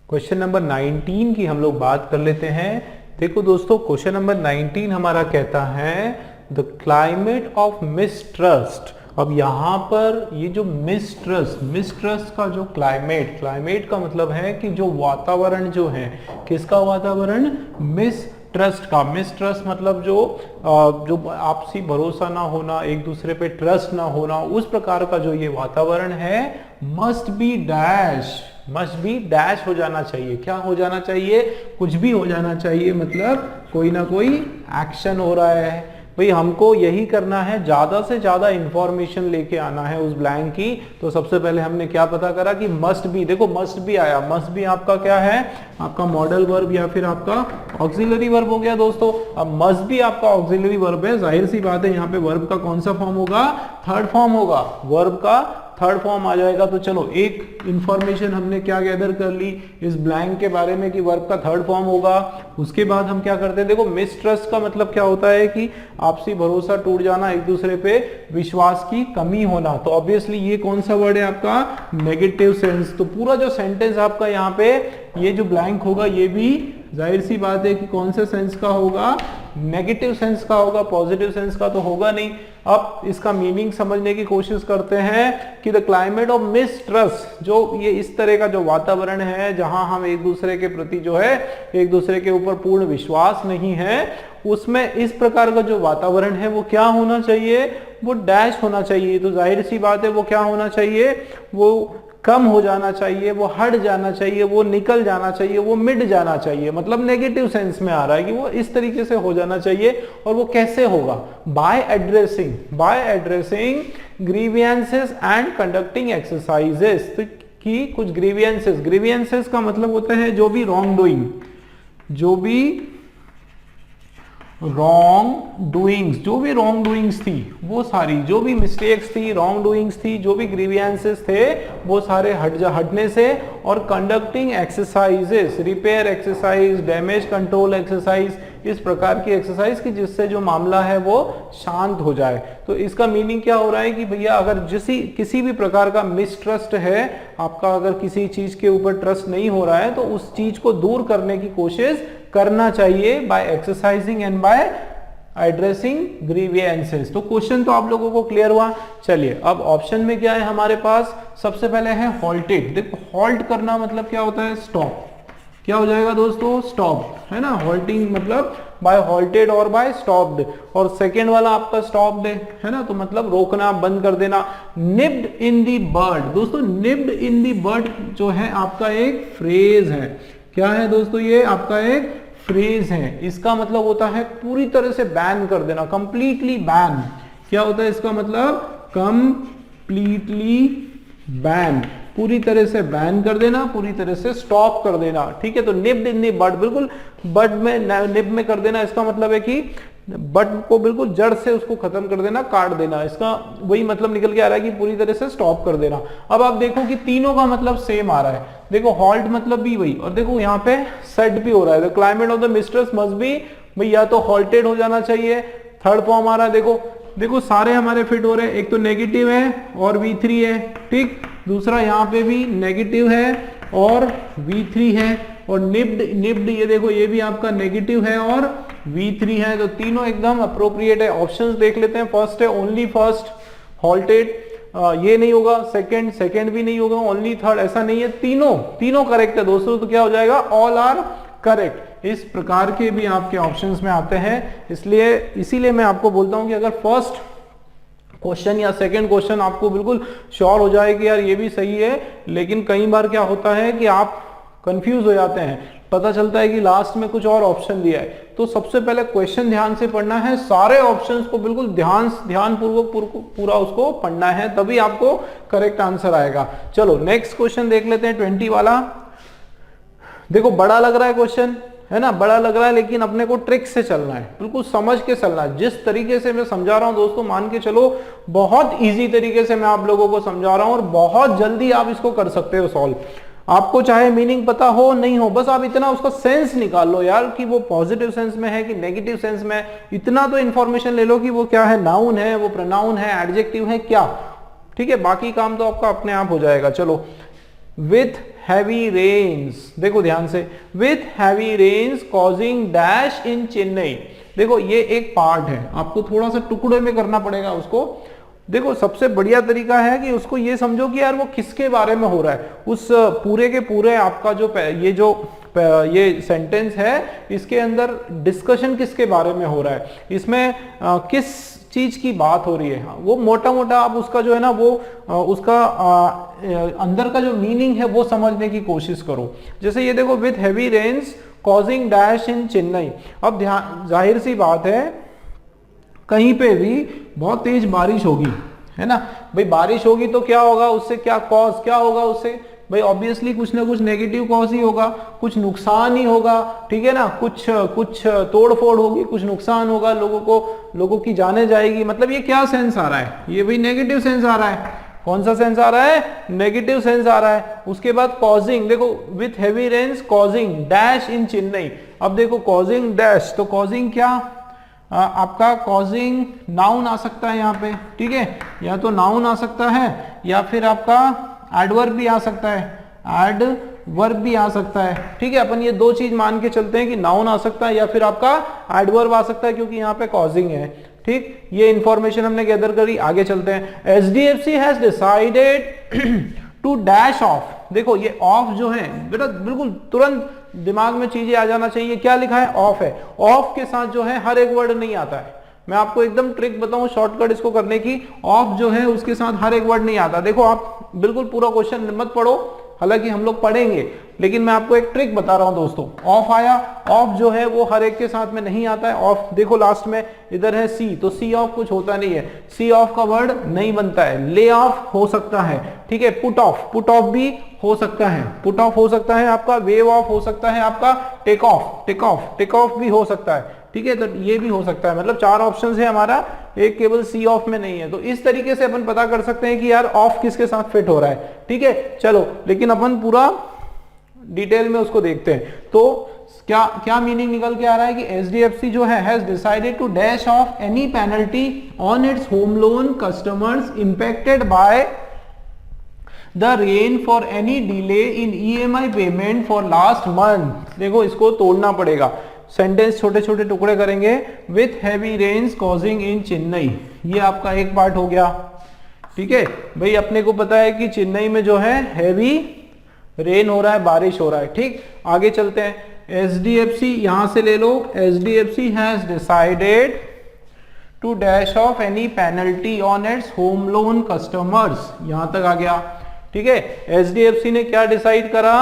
Question number 19 की हम लोग बात कर लेते हैं। देखो दोस्तों, क्वेश्चन नंबर 19 हमारा कहता है द क्लाइमेट ऑफ मिसट्रस्ट। अब यहाँ पर ये जो मिसट्रस्ट का जो क्लाइमेट का मतलब है कि जो वातावरण जो है, किसका वातावरण? मिसट्रस्ट मतलब जो आपसी भरोसा ना होना, एक दूसरे पे ट्रस्ट ना होना, उस प्रकार का जो ये वातावरण है, मस्ट बी डैश हो जाना चाहिए। क्या हो जाना चाहिए? कुछ भी हो जाना चाहिए, मतलब कोई ना कोई एक्शन हो रहा है। भाई हमको यही करना है, ज्यादा से ज्यादा इंफॉर्मेशन लेके आना है उस ब्लैंक की। तो सबसे पहले हमने क्या पता करा कि मस्ट बी। देखो मस्ट बी आया, मस्ट बी आपका क्या है? आपका मॉडल वर्ब या फिर आपका ऑक्सिलरी वर्ब हो गया दोस्तों। अब मस्ट बी आपका ऑक्सिलरी वर्ब है, जाहिर सी बात है यहाँ पे वर्ब का कौन सा फॉर्म होगा? थर्ड फॉर्म होगा, वर्ब का थर्ड फॉर्म आ जाएगा। तो चलो एक इंफॉर्मेशन हमने क्या गैदर कर ली इस ब्लैंक के बारे में कि वर्ब का थर्ड फॉर्म होगा। उसके बाद हम क्या करते हैं, देखो मिसट्रस्ट का मतलब क्या होता है कि आपसी भरोसा टूट जाना, एक दूसरे पे विश्वास की कमी होना। तो ऑब्वियसली ये कौन सा वर्ड है आपका? Negative sense. तो पूरा जो सेंटेंस आपका यहाँ पे ये जो ब्लैंक होगा, ये भी जाहिर सी बात है कि कौन से सेंस का होगा? नेगेटिव सेंस का होगा, पॉजिटिव सेंस का तो होगा नहीं। अब इसका मीनिंग समझने की कोशिश करते हैं कि द क्लाइमेट ऑफ मिसट्रस्ट, जो ये इस तरह का जो वातावरण है जहां हम एक दूसरे के प्रति जो है, एक दूसरे के ऊपर पूर्ण विश्वास नहीं है, उसमें इस प्रकार का जो वातावरण है वो क्या होना चाहिए? वो डैश होना चाहिए। तो जाहिर सी बात है वो क्या होना चाहिए? वो कम हो जाना चाहिए, वो हट जाना चाहिए, वो निकल जाना चाहिए, वो मिट जाना चाहिए। मतलब नेगेटिव सेंस में आ रहा है कि वो इस तरीके से हो जाना चाहिए। और वो कैसे होगा? By addressing grievances and conducting exercises. तो कि कुछ ग्रीवियंसेस का मतलब होता है जो भी रॉन्ग डूइंग्स थी वो सारी, जो भी मिस्टेक्स थी, रॉन्ग डूइंग्स थी, जो भी ग्रीवियंसेस थे वो सारे हटने से। और conducting exercises, repair exercise, damage control exercise, इस प्रकार की एक्सरसाइज की जिससे जो मामला है वो शांत हो जाए। तो इसका मीनिंग क्या हो रहा है कि भैया अगर किसी भी प्रकार का मिसट्रस्ट है आपका, अगर किसी चीज के ऊपर ट्रस्ट नहीं हो रहा है तो उस चीज को दूर करने की कोशिश करना चाहिए by exercising and by addressing grievances. तो क्वेश्चन तो आप लोगों को क्लियर हुआ। चलिए अब ऑप्शन में क्या है हमारे पास? सबसे पहले है हॉल्टेड। देखो हॉल्ट करना मतलब क्या होता है? स्टॉप। क्या हो जाएगा दोस्तों? स्टॉप, है ना। हॉल्टिंग मतलब बाय हॉल्टेड और बाय स्टॉप्ड। और सेकेंड वाला आपका स्टॉप्ड है ना, तो मतलब रोकना, बंद कर देना। निप्ड इन दी बर्ड। दोस्तों निप्ड इन दी बर्ड जो है आपका एक फ्रेज है। क्या है दोस्तों? ये आपका एक फ्रेज है। इसका मतलब होता है पूरी तरह से बैन कर देना, कंप्लीटली बैन। क्या होता है इसका मतलब? कंप्लीटली बैन, पूरी तरह से बैन कर देना, पूरी तरह से स्टॉप कर देना। ठीक है, तो निप्ड इन दी बड, बिल्कुल बड में, निप में कर देना। इसका मतलब है कि बड को बिल्कुल जड़ से उसको खत्म कर देना, काट देना। इसका वही मतलब निकल के आ रहा है कि पूरी तरह से स्टॉप कर देना। अब आप देखो कि तीनों का मतलब सेम आ रहा है। देखो हॉल्ट मतलब भी वही, और देखो यहाँ पे सेट भी हो रहा है। The climate of the mistrust must be, भाई या तो हॉल्टेड हो जाना चाहिए, थर्ड फॉर्म आ रहा है। देखो सारे हमारे फिट हो रहे हैं। एक तो नेगेटिव है और V3 है, ठीक। दूसरा यहाँ पे भी नेगेटिव है और V3 है। और निप्ड ये देखो, ये भी आपका नेगेटिव है और V3 है। तो तीनों एकदम अप्रोप्रिएट है। ऑप्शंस देख लेते हैं। फर्स्ट है ओनली फर्स्ट, हॉल्टेड, ये नहीं होगा। सेकंड भी नहीं होगा, ओनली थर्ड, ऐसा नहीं है। तीनों करेक्ट है दोस्तों। तो क्या हो जाएगा? All are correct. इस प्रकार के भी आपके ऑप्शंस में आते हैं। इसीलिए मैं आपको बोलता हूं कि अगर फर्स्ट क्वेश्चन या सेकंड क्वेश्चन आपको बिल्कुल श्योर हो जाए कि यार ये भी सही है, लेकिन कई बार क्या होता है कि आप कंफ्यूज हो जाते हैं, पता चलता है कि लास्ट में कुछ और ऑप्शन दिया है। तो सबसे पहले क्वेश्चन ध्यान से पढ़ना है, सारे ऑप्शंस को बिल्कुल ध्यानपूर्वक पूरा उसको पढ़ना है, तभी आपको करेक्ट आंसर आएगा। चलो नेक्स्ट क्वेश्चन देख लेते हैं, 20 वाला। देखो बड़ा लग रहा है क्वेश्चन, है ना, बड़ा लग रहा है, लेकिन अपने को ट्रिक से चलना है, बिल्कुल समझ के चलना है। जिस तरीके से मैं समझा रहा हूं दोस्तों, मान के चलो बहुत इजी तरीके से मैं आप लोगों को समझा रहा हूं और बहुत जल्दी आप इसको कर सकते हो सॉल्व। आपको चाहे मीनिंग पता हो नहीं हो, बस आप इतना उसका सेंस निकाल लो यार कि वो पॉजिटिव सेंस में है कि नेगेटिव सेंस में है। इतना तो इंफॉर्मेशन ले लो कि वो क्या है, नाउन है, वो प्रोनाउन है, एडजेक्टिव है, क्या। ठीक है, बाकी काम तो आपका अपने आप हो जाएगा। चलो विथ हैवी रेन्स, देखो ध्यान से, with heavy rains causing dash in Chennai. देखो ये एक पार्ट है, आपको थोड़ा सा टुकड़े में करना पड़ेगा उसको। देखो सबसे बढ़िया तरीका है कि उसको ये समझो कि यार वो किसके बारे में हो रहा है, उस पूरे के पूरे आपका ये सेंटेंस है, इसके अंदर डिस्कशन किसके बारे में हो रहा है, इसमें किस चीज की बात हो रही है, वो मोटा मोटा आप उसका जो है ना वो उसका अंदर का जो मीनिंग है वो समझने की कोशिश करो। जैसे ये देखो, with heavy rains causing dash in Chennai. अब ध्यान, जाहिर सी बात है कहीं पे भी बहुत तेज बारिश होगी, है ना भाई, बारिश होगी तो क्या होगा, उससे क्या कॉज क्या होगा, उससे भाई ऑब्वियसली कुछ ना कुछ नेगेटिव कॉज ही होगा, कुछ नुकसान ही होगा, ठीक है ना, कुछ तोड़ फोड़ होगी, कुछ नुकसान होगा, लोगों की जाने जाएगी। मतलब ये क्या सेंस आ रहा है, ये भाई नेगेटिव सेंस आ रहा है। कौन सा सेंस आ रहा है, नेगेटिव सेंस आ रहा है। उसके बाद कॉजिंग, देखो with heavy rains causing dash in Chennai. अब देखो कॉजिंग डैश, तो कॉजिंग क्या, आपका कॉजिंग नाउन आ सकता है यहाँ पे, ठीक है, या तो नाउन आ सकता है या फिर आपका एडवर्ब भी आ सकता है, एडवर्ब भी आ सकता है, ठीक है। अपन ये दो चीज मान के चलते हैं कि नाउन आ सकता है या फिर आपका एडवर्ब आ सकता है, क्योंकि यहाँ पे कॉजिंग है, ठीक। ये इंफॉर्मेशन हमने गैदर करी, आगे चलते हैं। HDFC has decided to dash off. देखो ये ऑफ जो है बेटा, बिल्कुल तुरंत दिमाग में चीजें आ जाना चाहिए, क्या लिखा है, ऑफ है। ऑफ के साथ जो है हर एक वर्ड नहीं आता है, मैं आपको एकदम ट्रिक बताऊं शॉर्टकट इसको करने की। ऑफ जो है उसके साथ हर एक वर्ड नहीं आता। देखो आप बिल्कुल पूरा क्वेश्चन मत पढ़ो, हालांकि हम लोग पढ़ेंगे, लेकिन मैं आपको एक ट्रिक बता रहा हूं दोस्तों। ऑफ आया, ऑफ जो है वो हर एक के साथ में नहीं आता है। ऑफ देखो लास्ट में इधर है सी, तो सी ऑफ कुछ होता नहीं है, सी ऑफ का वर्ड नहीं बनता है। ले ऑफ हो सकता है, ठीक है, पुट ऑफ भी हो सकता है, पुट ऑफ हो सकता है आपका, वेव ऑफ हो सकता है आपका, टेक ऑफ भी हो सकता है, ठीक है, तो ये भी हो सकता है। मतलब 4 ऑप्शंस है हमारा, एक केवल सी ऑफ में नहीं है। तो इस तरीके से अपन पता कर सकते हैं कि यार ऑफ किसके साथ फिट हो रहा है, ठीक है। चलो लेकिन अपन पूरा डिटेल में उसको देखते हैं। तो क्या मीनिंग निकल के आ रहा है कि एचडीएफसी जो है has decided to dash off any penalty on its home loan customers impacted by the rain for any delay in EMI payment for last month. देखो इसको तोड़ना पड़ेगा, सेंटेंस छोटे छोटे टुकड़े करेंगे। With heavy rains causing in Chennai, ये आपका एक पार्ट हो गया, ठीक है भाई। अपने को पता है कि चेन्नई में जो है हैवी रेन हो रहा है, बारिश हो रहा है, ठीक। आगे चलते हैं, एचडीएफसी यहां से ले लो, HDFC has decided to dash off any penalty on its home loan customers, यहां तक आ गया, ठीक है। एचडीएफसी ने क्या डिसाइड करा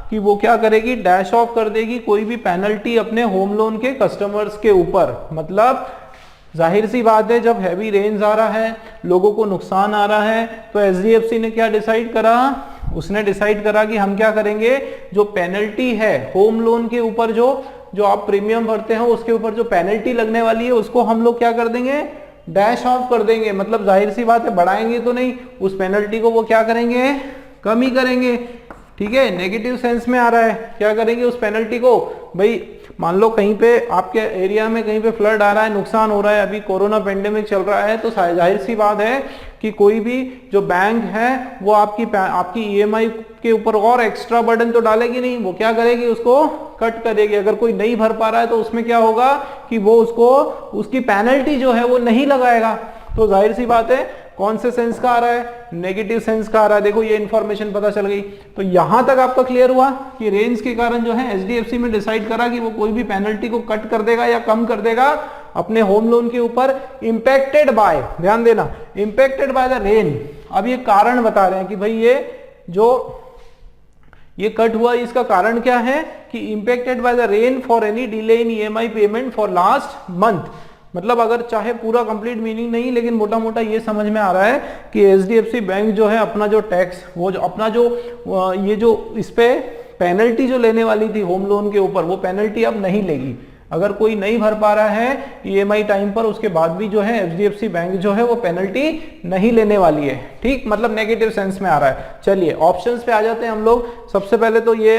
कि वो क्या करेगी, डैश ऑफ कर देगी कोई भी पेनल्टी अपने होम लोन के कस्टमर्स के ऊपर। मतलब जाहिर सी बात है, जब हैवी रेन्स आ रहा है, लोगों को नुकसान आ रहा है, तो एचडीएफसी ने क्या डिसाइड करा, उसने डिसाइड करा कि हम क्या करेंगे, जो पेनल्टी है होम लोन के ऊपर, जो आप प्रीमियम भरते हो उसके ऊपर जो पेनल्टी लगने वाली है, उसको हम लोग क्या कर देंगे, डैश ऑफ कर देंगे। मतलब जाहिर सी बात है, बढ़ाएंगे तो नहीं, उस पेनल्टी को वो क्या करेंगे, कम ही करेंगे, ठीक है। नेगेटिव सेंस में आ रहा है, क्या करेंगे उस पेनल्टी को, भाई मान लो कहीं पे आपके एरिया में कहीं पे फ्लड आ रहा है, नुकसान हो रहा है, अभी कोरोना पेंडेमिक चल रहा है, तो जाहिर सी बात है कि कोई भी जो बैंक है वो आपकी ईएमआई के ऊपर और एक्स्ट्रा बर्डन तो डालेगी नहीं, वो क्या करेगी, उसको कट करेगी। अगर कोई नहीं भर पा रहा है तो उसमें क्या होगा कि वो उसकी पेनल्टी जो है वो नहीं लगाएगा। तो जाहिर सी बात है कौन से सेंस का आ रहा है, नेगेटिव सेंस का आ रहा है। देखो ये इंफॉर्मेशन पता चल गई। तो यहां तक आपका क्लियर हुआ कि रेंज के कारण जो है एचडीएफसी में डिसाइड करा कि वो कोई भी पेनल्टी को कट कर देगा या कम कर देगा अपने होम लोन के ऊपर, इंपैक्टेड बाय, ध्यान देना, इंपैक्टेड बाय द रेन। अब ये कारण बता रहे हैं कि भाई ये कट हुआ, इसका कारण क्या है कि impacted by the rain for any delay in EMI payment for last month. मतलब अगर चाहे पूरा कंप्लीट मीनिंग नहीं, लेकिन मोटा मोटा ये समझ में आ रहा है कि एचडीएफसी बैंक जो है अपना जो टैक्स, वो जो अपना जो इस पे पेनल्टी जो लेने वाली थी होम लोन के ऊपर, वो पेनल्टी अब नहीं लेगी। अगर कोई नहीं भर पा रहा है ईएमआई टाइम पर, उसके बाद भी जो है एचडीएफसी बैंक जो है वो पेनल्टी नहीं लेने वाली है, ठीक। मतलब नेगेटिव सेंस में आ रहा है। चलिए ऑप्शंस पे आ जाते हैं हम लोग। सबसे पहले तो ये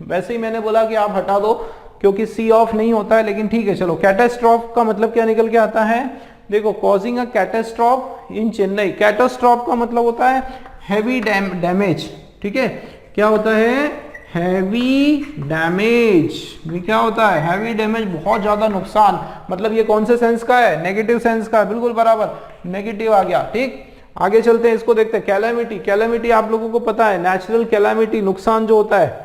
वैसे ही मैंने बोला कि आप हटा दो क्योंकि सी ऑफ नहीं होता है, लेकिन ठीक है चलो। कैटास्ट्रॉफ का मतलब क्या निकल के आता है, देखो causing a catastrophe in Chennai. Catastrophe का मतलब होता है हैवी डैमेज, ठीक है। क्या होता है, हैवी डैमेज। क्या होता है, हैवी डैमेज, बहुत ज्यादा नुकसान। मतलब ये कौन से सेंस का है, नेगेटिव सेंस का है, बिल्कुल बराबर, नेगेटिव आ गया। ठीक, आगे चलते हैं, इसको देखते हैं। कैलामिटी, कैलामिटी आप लोगों को पता है, नेचुरल कैलामिटी, नुकसान जो होता है,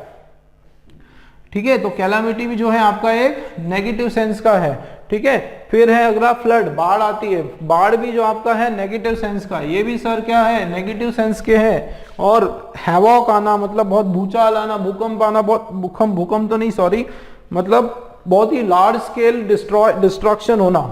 ठीक है। तो कैलामिटी भी जो है आपका एक नेगेटिव सेंस का है, ठीक है। फिर है अगला फ्लड, बाढ़ आती है, बाढ़ भी जो आपका है नेगेटिव सेंस का, ये भी सर क्या है, नेगेटिव सेंस के है। और हैवॉक आना, मतलब बहुत भूचाल आना, भूकंप आना, बहुत भूकंप तो नहीं, सॉरी, मतलब बहुत ही लार्ज स्केल डिस्ट्रक्शन होना,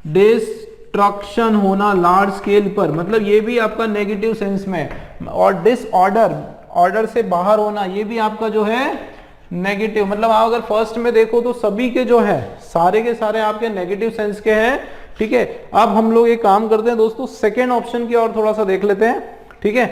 डिस्ट्रक्शन होना लार्ज स्केल पर, मतलब ये भी आपका नेगेटिव सेंस में। और डिसऑर्डर, ऑर्डर से बाहर होना, ये भी आपका जो है नेगेटिव। मतलब आप अगर फर्स्ट में देखो तो सभी के जो है सारे के सारे आपके नेगेटिव सेंस के हैं, ठीक है। अब हम लोग एक काम करते हैं दोस्तों, सेकेंड ऑप्शन की और थोड़ा सा देख लेते हैं, ठीक है,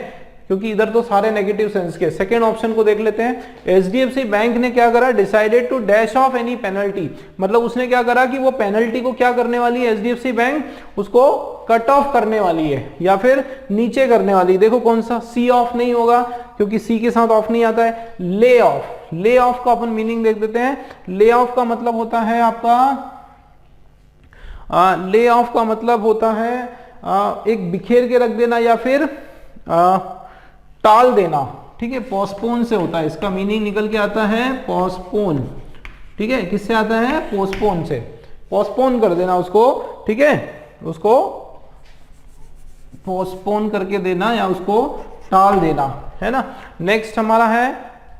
क्योंकि इधर तो सारे नेगेटिव सेंस के। सेकेंड ऑप्शन को देख लेते हैं। एचडीएफसी बैंक ने क्या करा, decided to dash off any penalty, मतलब उसने क्या करा कि वो पेनल्टी को क्या करने वाली है, एचडीएफसी बैंक उसको कट ऑफ करने वाली है या फिर नीचे करने वाली। देखो कौन सा, सी ऑफ नहीं होगा क्योंकि सी के साथ ऑफ नहीं आता है, ले ऑफ। ले ऑफ का अपन मीनिंग देख देते हैं। ले ऑफ का मतलब होता है आपका, ले ऑफ का मतलब होता है एक बिखेर के रख देना या फिर टाल देना, ठीक है। पोस्टपोन से होता है, इसका मीनिंग निकल के आता है पोस्टपोन, ठीक है। किससे आता है, पोस्टपोन से, पोस्टपोन कर देना उसको, ठीक है, उसको पोस्टपोन करके देना या उसको टाल देना, है ना। नेक्स्ट हमारा है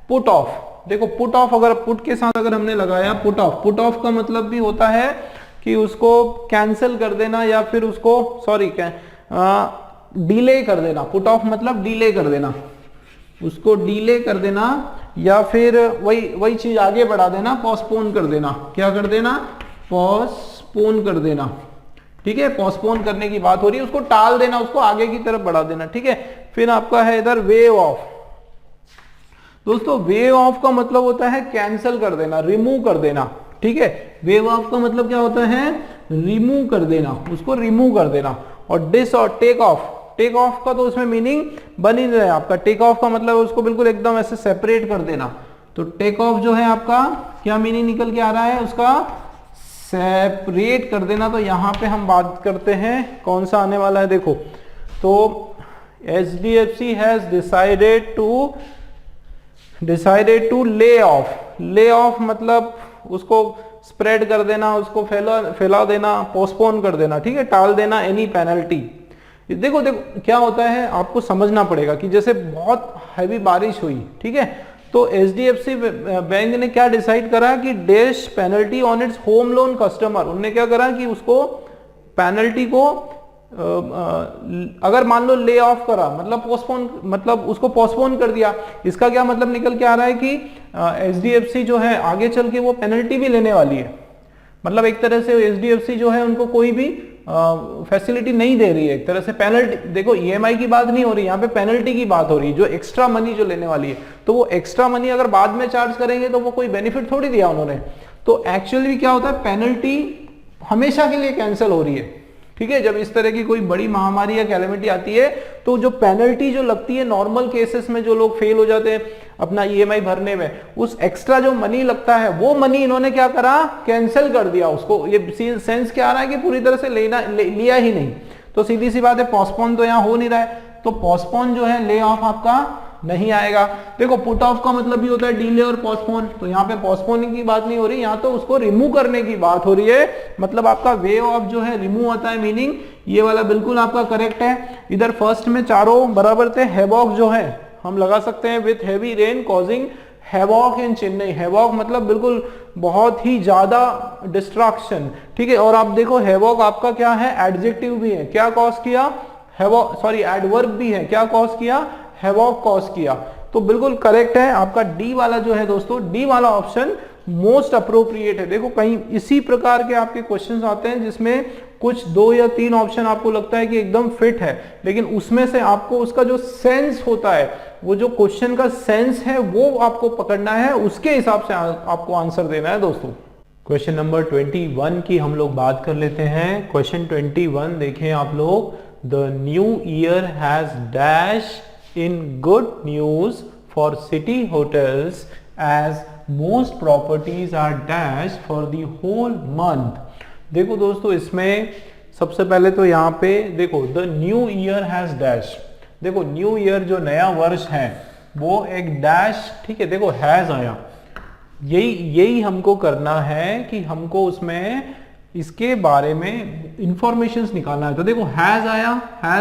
पुट ऑफ। देखो पुट ऑफ, अगर पुट के साथ अगर हमने लगाया पुट ऑफ, पुट ऑफ का मतलब भी होता है कि उसको कैंसिल कर देना या फिर उसको, सॉरी, डिले कर देना। पुट ऑफ मतलब डिले कर देना, उसको डिले कर देना या फिर वही चीज आगे बढ़ा देना, पोस्टपोन कर देना। क्या कर देना, पोस्टपोन कर देना, ठीक है। पोस्टपोन करने की बात हो रही है, उसको टाल देना, उसको आगे की तरफ बढ़ा देना, ठीक है। फिर आपका है इधर वेव ऑफ। दोस्तों वेव ऑफ का मतलब होता है कैंसिल कर देना, रिमूव कर देना, ठीक है। वेव ऑफ का मतलब क्या होता है, रिमूव कर देना, उसको रिमूव कर देना। और डिस और टेक ऑफ, टेक ऑफ का तो उसमें मीनिंग बन ही नहीं रहा है आपका। टेक ऑफ का मतलब उसको बिल्कुल एकदम ऐसे सेपरेट कर देना। तो टेक ऑफ जो है आपका क्या मीनिंग निकल के आ रहा है, उसका सेपरेट कर देना। तो यहां पे हम बात करते हैं कौन सा आने वाला है, देखो तो HDFC has decided to lay off. Lay off मतलब उसको स्प्रेड कर देना, उसको फैला देना, पोस्टपोन कर देना, ठीक है, टाल देना एनी पेनल्टी। देखो क्या होता है, आपको समझना पड़ेगा कि जैसे बहुत हैवी बारिश हुई, ठीक है, तो एचडीएफसी बैंक ने क्या डिसाइड करा कि dash penalty on its home loan customer. उन्होंने क्या करा कि उसको पेनल्टी को अगर मान लो ले ऑफ करा, मतलब पोस्टपोन, मतलब उसको पोस्टपोन कर दिया। इसका क्या मतलब निकल के आ रहा है कि एचडीएफसी जो है आगे चल के वो पेनल्टी भी लेने वाली है। मतलब एक तरह से एचडीएफसी जो है उनको कोई भी फैसिलिटी नहीं दे रही है, एक तरह से पेनल्टी। देखो ईएमआई की बात नहीं हो रही, यहाँ पे पेनल्टी की बात हो रही है, जो एक्स्ट्रा मनी जो लेने वाली है। तो वो एक्स्ट्रा मनी अगर बाद में चार्ज करेंगे तो वो कोई बेनिफिट थोड़ी दिया उन्होंने। तो एक्चुअली क्या होता है, पेनल्टी हमेशा के लिए कैंसिल हो रही है, ठीक है। जब इस तरह की कोई बड़ी महामारी या कैलेमिटी आती है तो जो पेनल्टी जो लगती है नॉर्मल केसेस में, जो लोग फेल हो जाते हैं अपना ईएमआई भरने में, उस एक्स्ट्रा जो मनी लगता है वो मनी इन्होंने क्या करा, कैंसिल कर दिया उसको। ये सेंस क्या आ रहा है कि पूरी तरह से लिया ही नहीं। तो सीधी सी बात है, पोस्टपोन तो यहाँ हो नहीं रहा है, तो पोस्टपोन जो है ले ऑफ आपका नहीं आएगा। देखो पुट ऑफ का मतलब भी होता है डिले और पोस्टपोन, तो यहाँ पे पोस्टपोनिंग की बात नहीं हो रही, यहाँ तो उसको रिमूव करने की बात हो रही है। मतलब आपका वे ऑफ जो है रिमूव आता है, मीनिंग ये वाला बिल्कुल आपका करेक्ट है। इधर फर्स्ट में चारों बराबर थे। हैवॉक जो है हम लगा सकते हैं with heavy rain causing havoc in Chennai. Havoc मतलब बिल्कुल बहुत ही ज्यादा डिस्ट्रक्शन, ठीक है। और आप देखो हैवॉक आपका क्या है, एडजेक्टिव भी है, क्या कॉज किया, हैवॉक, सॉरी एडवर्ब भी है, क्या कॉज किया, हैवॉक कॉज किया। तो बिल्कुल करेक्ट है आपका डी वाला जो है दोस्तों, डी वाला ऑप्शन मोस्ट अप्रोप्रिएट है। देखो कहीं इसी प्रकार के आपके क्वेश्चंस आते हैं जिसमें कुछ 2 या 3 ऑप्शन आपको लगता है कि एकदम फिट है, लेकिन उसमें से आपको उसका जो सेंस होता है, वो जो क्वेश्चन का सेंस है वो आपको पकड़ना है, उसके हिसाब से आपको आंसर देना है दोस्तों। क्वेश्चन नंबर 21 की हम लोग बात कर लेते हैं। क्वेश्चन 21 देखें आप लोग, the new year has dash in good news for city hotels as most properties are dash for the whole month. देखो दोस्तों, इसमें सबसे पहले तो यहाँ पे देखो the new year has dash. देखो न्यू ईयर जो नया वर्ष है वो एक डैश, ठीक है, देखो हैज आया, यही हमको करना है कि हमको उसमें इसके बारे में इंफॉर्मेशंस निकालना है। तो देखो हैज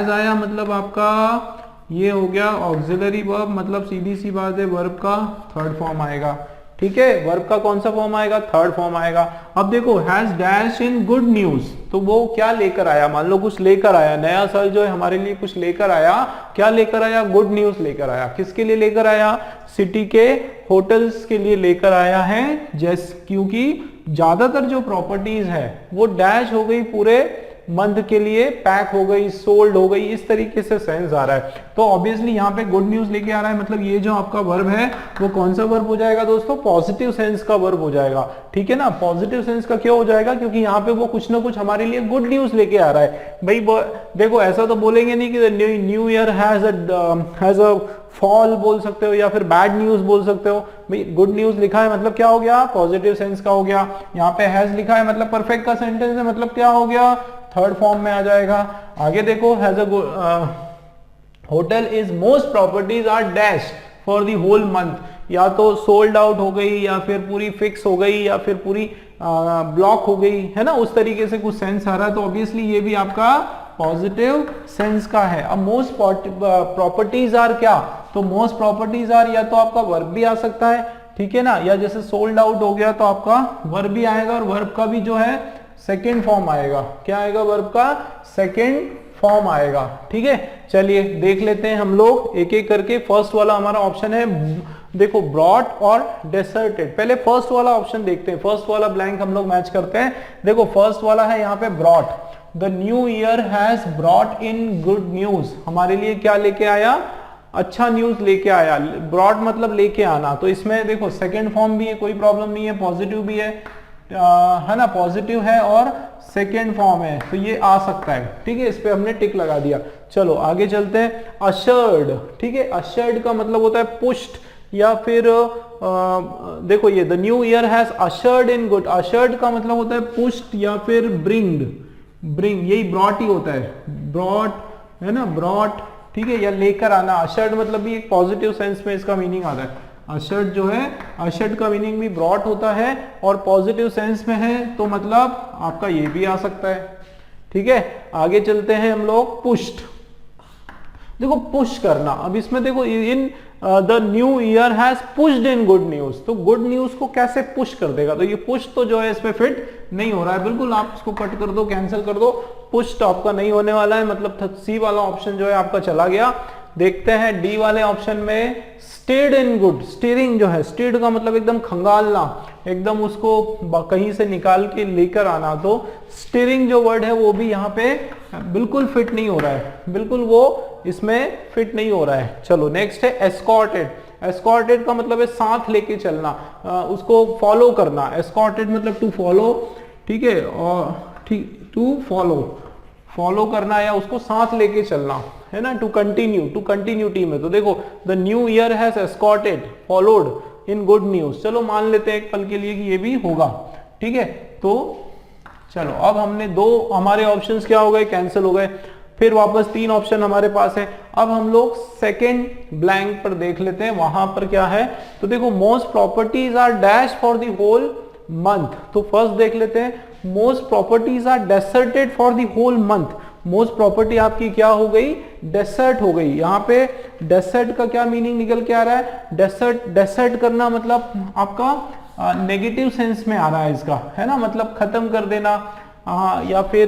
आया मतलब आपका ये हो गया ऑक्सिलरी वर्ब, मतलब सीधी सी बात है वर्ब का थर्ड फॉर्म आएगा, ठीक है, वर्ब का कौन सा फॉर्म आएगा, थर्ड फॉर्म आएगा। अब देखो has dash in good news, तो वो क्या लेकर आया, मान लो कुछ लेकर आया, नया साल जो है हमारे लिए कुछ लेकर आया, क्या लेकर आया, गुड न्यूज लेकर आया। किसके लिए लेकर आया, सिटी के होटल्स के लिए लेकर आया है, क्योंकि ज्यादातर जो प्रॉपर्टीज है वो डैश हो गई, पूरे मंथ के लिए पैक हो गई, सोल्ड हो गई, इस तरीके से सेंस आ रहा है। तो ऑब्वियसली यहाँ पे गुड न्यूज लेके आ रहा है, मतलब ये जो आपका वर्ब है वो कौन सा वर्ब हो जाएगा दोस्तों, पॉजिटिव सेंस का वर्ब हो जाएगा, ठीक है ना। पॉजिटिव सेंस का क्यों हो जाएगा, क्योंकि यहाँ पे वो कुछ ना कुछ हमारे लिए गुड न्यूज लेके आ रहा है। भाई देखो ऐसा तो बोलेंगे नहीं कि new year has a fall बोल सकते हो या फिर बैड न्यूज बोल सकते हो। भाई गुड न्यूज लिखा है मतलब क्या हो गया, पॉजिटिव सेंस का हो गया। यहाँ पे हैज लिखा है मतलब परफेक्ट का सेंटेंस है, मतलब क्या हो गया, थर्ड फॉर्म में आ जाएगा। आगे देखो has a hotel is most properties are dash for the whole month, या तो सोल्ड आउट हो गई या फिर पूरी फिक्स हो गई या फिर पूरी ब्लॉक हो गई, है ना, उस तरीके से कुछ सेंस आ रहा है। तो ऑब्वियसली ये भी आपका पॉजिटिव सेंस का है। अब मोस्ट प्रॉपर्टीज आर क्या, तो मोस्ट प्रॉपर्टीज आर या तो आपका वर्ब भी आ सकता है, ठीक है ना, या जैसे सोल्ड आउट हो गया तो आपका वर्ब भी आएगा, और वर्ब का भी जो है सेकेंड फॉर्म आएगा। क्या आएगा, वर्ब का सेकेंड फॉर्म आएगा, ठीक है। चलिए देख लेते हैं हम लोग एक एक करके। फर्स्ट वाला हमारा ऑप्शन है, देखो ब्रॉट और डेसर्टेड। पहले फर्स्ट वाला ऑप्शन देखते हैं, फर्स्ट वाला ब्लैंक हम लोग मैच करते हैं। देखो फर्स्ट वाला है यहाँ पे brought, the new year has brought in good news, हमारे लिए क्या लेके आया, अच्छा न्यूज लेके आया। ब्रॉट मतलब लेके आना, तो इसमें देखो सेकेंड फॉर्म भी है, कोई प्रॉब्लम नहीं है, पॉजिटिव भी है ना, पॉजिटिव है और सेकेंड फॉर्म है, तो ये आ सकता है, ठीक है, इस पे हमने टिक लगा दिया। चलो आगे चलते हैं। अशर्ड, ठीक है, अशर्ड का मतलब होता है पुष्ट, या फिर देखो ये the new year has ushered in good, ushered का मतलब होता है पुष्ट या फिर ब्रिंग्ड, यही ब्रॉट ही होता है, ब्रॉट है ना, ब्रॉट, ठीक है, या लेकर आना। अशर्ड मतलब भी एक पॉजिटिव सेंस में इसका मीनिंग आता है। अशर्ड जो है, अशर्ड का मीनिंग भी ब्रॉट होता है और पॉजिटिव सेंस में है, तो मतलब आपका ये भी आ सकता है, ठीक है। आगे चलते हैं हम लोग। पुष्ट, देखो पुश करना। अब इसमें देखो in the new year has pushed in good news, तो गुड न्यूज को कैसे पुश कर देगा, तो ये पुश तो जो है इसमें फिट नहीं हो रहा है, बिल्कुल आप इसको कट कर दो, कैंसिल कर दो, पुश तो आपका नहीं होने वाला है, मतलब सी वाला ऑप्शन जो है आपका चला गया। देखते हैं डी वाले ऑप्शन में, स्टेड इन गुड, स्टीयरिंग जो है, स्टेड का मतलब एकदम खंगालना, एकदम उसको कहीं से निकाल के लेकर आना, तो स्टीयरिंग जो वर्ड है वो भी यहाँ पे बिल्कुल फिट नहीं हो रहा है, बिल्कुल वो इसमें फिट नहीं हो रहा है। चलो नेक्स्ट है एस्कॉर्टेड। एस्कॉर्टेड का मतलब है साथ लेके चलना, उसको फॉलो करना। एस्कॉर्टेड मतलब टू फॉलो, ठीक है, और ठीक टू फॉलो करना या उसको साथ लेके चलना, है ना, टू कंटिन्यूटी में। तो देखो the new year has escorted, followed in good news. चलो मान लेते हैं एक पल के लिए कि ये भी होगा, ठीक है। तो चलो अब हमने दो, हमारे ऑप्शंस क्या हो गए, कैंसिल हो गए। फिर वापस तीन ऑप्शन हमारे पास है। अब हम लोग सेकेंड ब्लैंक पर देख लेते हैं, वहां पर क्या है। तो देखो most properties are dash for the whole month. तो फर्स्ट देख लेते हैं, most properties are deserted for the whole month. Most property आपकी क्या हो गई, डेसर्ट हो गई। यहाँ पे डेसर्ट का क्या मीनिंग निकल के आ रहा है, डेसर्ट करना मतलब आपका नेगेटिव सेंस में आ रहा है इसका, है ना, मतलब खत्म कर देना, या फिर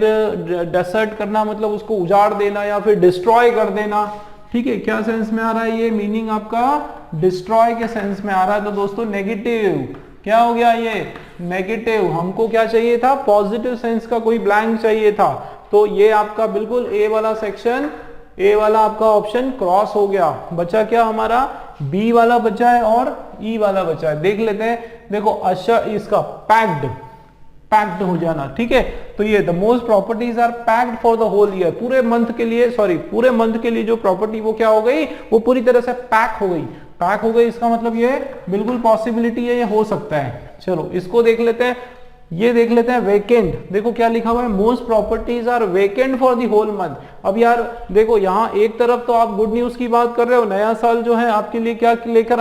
डेसर्ट करना मतलब उसको उजाड़ देना या फिर डिस्ट्रॉय कर देना, ठीक है। क्या सेंस में आ रहा है ये मीनिंग आपका, डिस्ट्रॉय के सेंस में आ रहा है। तो दोस्तों नेगेटिव, क्या हो गया ये, नेगेटिव। हमको क्या चाहिए था, पॉजिटिव सेंस का कोई ब्लैंक चाहिए था। तो ये आपका बिल्कुल ए वाला सेक्शन, ए वाला आपका ऑप्शन क्रॉस हो गया। बचा क्या हमारा, बी वाला बचा है और ई वाला बचा है। देख लेते हैं, देखो अशर इसका पैक्ड हो जाना, ठीक है। तो ये the most properties are packed for the whole year, पूरे मंथ के लिए, सॉरी पूरे मंथ के लिए जो प्रॉपर्टी वो क्या हो गई, वो पूरी तरह से पैक हो गई। पैक हो गई इसका मतलब ये बिल्कुल पॉसिबिलिटी है, ये हो सकता है। चलो इसको देख लेते हैं, ये देख लेते हैं वेकेंट। देखो क्या लिखा हुआ है, most properties are vacant for the whole month. अब यार देखो यहाँ एक तरफ तो आप गुड न्यूज की बात कर रहे हो, नया साल जो है आपके लिए क्या लेकर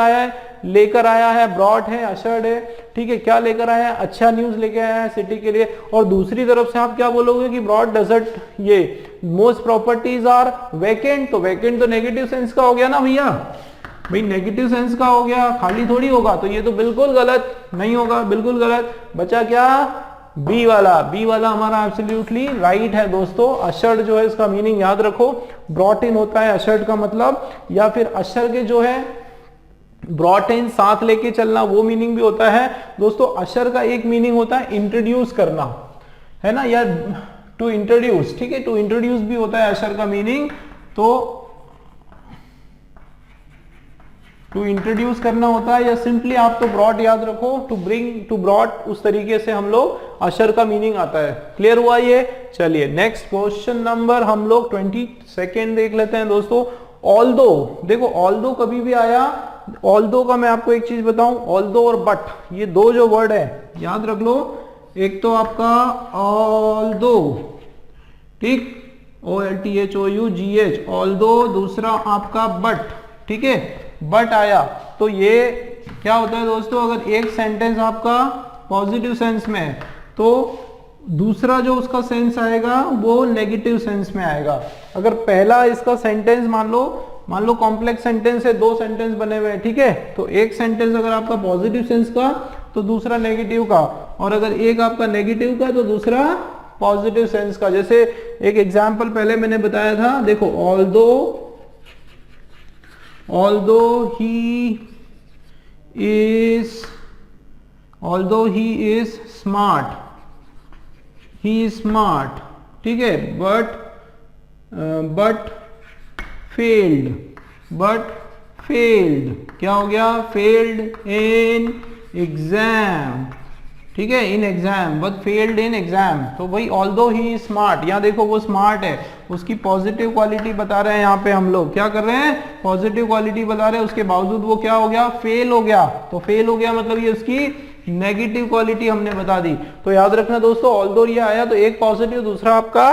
आया है, ब्रॉड है, अशर्ड है, ठीक है, क्या लेकर आया है, अच्छा न्यूज लेके आया है सिटी के लिए। और दूसरी तरफ से आप क्या बोलोगे कि ब्रॉड डजंट, ये मोस्ट प्रॉपर्टीज आर वेकेंट, तो वेकेंट तो नेगेटिव सेंस का हो गया ना भैया, भाई नेगेटिव सेंस का हो गया, खाली थोड़ी होगा, तो ये तो बिल्कुल गलत नहीं होगा, बिल्कुल गलत। बचा क्या, बी वाला, बी वाला हमारा एब्सोल्युटली राइट है दोस्तों। अशर्ड जो है इसका मीनिंग याद रखो, ब्रॉट इन होता है अशर्ड का मतलब, या फिर अशर के जो है ब्रॉट इन साथ लेके चलना, वो मीनिंग भी होता है दोस्तों। अशर का एक मीनिंग होता है इंट्रोड्यूस करना, है ना, या टू इंट्रोड्यूस, ठीक है, टू इंट्रोड्यूस भी होता है अशर का मीनिंग। तो टू इंट्रोड्यूस करना होता है, या सिंपली आप तो ब्रॉड याद रखो, टू ब्रिंग, टू ब्रॉड, उस तरीके से हम लोग अशर का मीनिंग आता है। क्लियर हुआ ये? चलिए नेक्स्ट क्वेश्चन नंबर हम लोग 22 देख लेते हैं दोस्तों। ऑल्दो, देखो ऑल्दो कभी भी आया, ऑल्दो का मैं आपको एक चीज बताऊं, ऑल्दो और बट, ये दो जो वर्ड है याद रख लो, एक तो आपका ऑल्दो, ठीक, OLTHOUGH, ऑल्दो, दूसरा आपका बट, ठीक है, बट आया तो ये क्या होता है दोस्तों, अगर एक सेंटेंस आपका पॉजिटिव सेंस में है तो दूसरा जो उसका सेंस आएगा वो नेगेटिव सेंस में आएगा। अगर पहला इसका सेंटेंस मान लो कॉम्प्लेक्स सेंटेंस है, दो सेंटेंस बने हुए हैं, ठीक है, तो एक सेंटेंस अगर आपका पॉजिटिव सेंस का तो दूसरा नेगेटिव का, और अगर एक आपका नेगेटिव का तो दूसरा पॉजिटिव सेंस का। जैसे एक एग्जांपल पहले मैंने बताया था, देखो although he is smart, he is smart, ठीक है, but failed, क्या हो गया, failed in exam, ठीक है, in exam, but failed in exam. तो भाई ऑल्दो ही स्मार्ट, यहाँ देखो वो स्मार्ट है, उसकी पॉजिटिव क्वालिटी बता रहे हैं, यहाँ पे हम लोग क्या कर रहे हैं, पॉजिटिव क्वालिटी बता रहे हैं, उसके बावजूद वो क्या हो गया, फेल हो गया। तो फेल हो गया मतलब ये उसकी नेगेटिव क्वालिटी हमने बता दी। तो याद रखना दोस्तों, ऑल्दो ये आया तो एक पॉजिटिव दूसरा आपका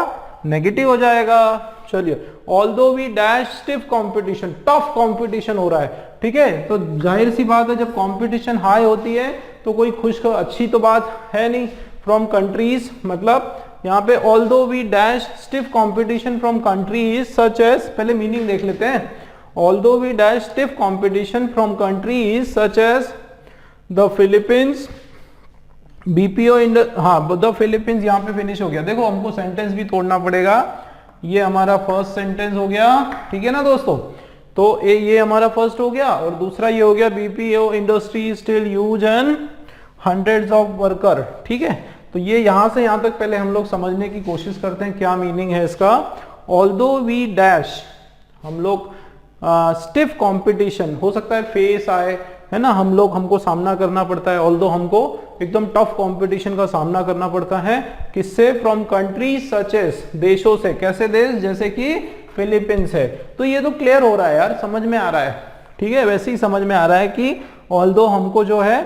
नेगेटिव हो जाएगा। चलिए, although we dash stiff competition, tough competition हो रहा है, ठीक है, तो जाहिर सी बात है जब कॉम्पिटिशन हाई होती है तो कोई अच्छी तो बात है नहीं। फ्रॉम कंट्रीज, मतलब यहाँ पे although we dash stiff competition from countries such as, पहले मीनिंग देख लेते हैं। Although we dash stiff competition from countries such as the Philippines, BPO the Philippines, यहाँ पे फिनिश हो गया। देखो हमको सेंटेंस भी तोड़ना पड़ेगा, ये हमारा फर्स्ट सेंटेंस हो गया, ठीक है ना दोस्तों, तो ये हमारा फर्स्ट हो गया, और दूसरा ये हो गया BPO industry still use and hundreds of worker, ठीक है। तो ये यहां से यहां तक पहले हम लोग समझने की कोशिश करते हैं क्या मीनिंग है इसका। ऑल्दो वी डैश, हम लोग स्टिफ कंपटीशन, हो सकता है फेस आए, है ना, हमको सामना करना पड़ता है, ऑल्दो हमको एकदम टफ कंपटीशन का सामना करना पड़ता है, किससे, फ्रॉम कंट्रीज सच एज, देशों से, कैसे देश, जैसे कि फिलीपींस है। तो ये तो क्लियर हो रहा है यार, समझ में आ रहा है, ठीक है, वैसे ही समझ में आ रहा है कि ऑल्दो हमको जो है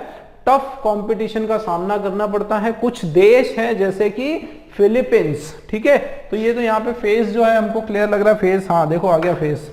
टफ कंपटीशन का सामना करना पड़ता है, कुछ देश है जैसे कि फिलीपींस, ठीक है। तो ये तो यहाँ पे फेस जो है हमको क्लियर लग रहा है, फेस, हाँ देखो आ गया फेस।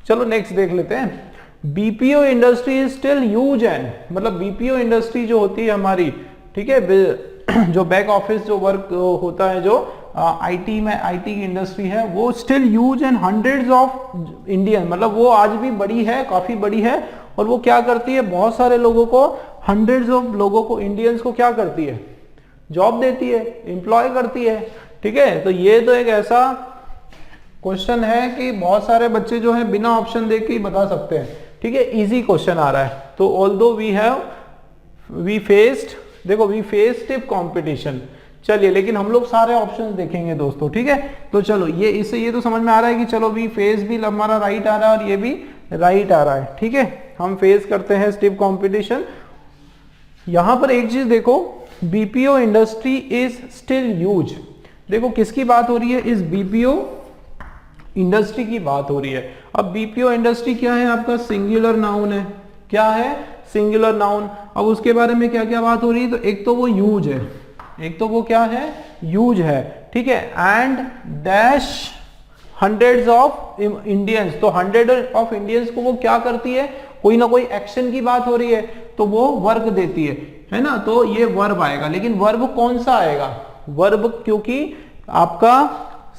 चलो नेक्स्ट देख लेते हैं। BPO industry is still huge and, मतलब बीपीओ इंडस्ट्री जो होती है हमारी, ठीक है, जो बैक ऑफिस जो वर्क होता है, जो आईटी में, आईटी की इंडस्ट्री है, वो still huge and hundreds of Indian, मतलब वो आज भी बड़ी है, काफी बड़ी है, और वो क्या करती है, बहुत सारे लोगों को, हंड्रेड्स ऑफ लोगों को, इंडियंस को क्या करती है, जॉब देती है, एम्प्लॉय करती है, ठीक है। तो ये तो एक ऐसा क्वेश्चन है कि बहुत सारे बच्चे जो है बिना ऑप्शन देख के ही बता सकते हैं, ठीक है, इजी क्वेश्चन आ रहा है। तो ऑल्दो वी फेस्ड, देखो वी फेस्ड स्टिफ कंपटीशन, चलिए, लेकिन हम लोग सारे ऑप्शंस देखेंगे दोस्तों, ठीक है। तो चलो ये इससे ये तो समझ में आ रहा है कि चलो वी फेस भी हमारा राइट आ रहा है और ये भी राइट आ रहा है, ठीक है, हम फेस करते हैं स्टिफ कंपटीशन। यहां पर एक चीज देखो, BPO industry is still huge, देखो किसकी बात हो रही है, इस बीपीओ इंडस्ट्री की बात हो रही है। अब बीपीओ इंडस्ट्री क्या है आपका, सिंगुलर नाउन है। क्या है, सिंगुलर नाउन। अब उसके बारे में क्या क्या बात हो रही है, तो एक तो वो यूज है, एक तो वो क्या है, यूज है, ठीक है। And dash hundreds of Indians, तो हंड्रेड ऑफ इंडियंस को वो क्या करती है, कोई ना कोई एक्शन की बात हो रही है तो वो वर्क देती है ना, तो ये वर्ब आएगा। लेकिन वर्ब कौन सा आएगा, वर्ब क्योंकि आपका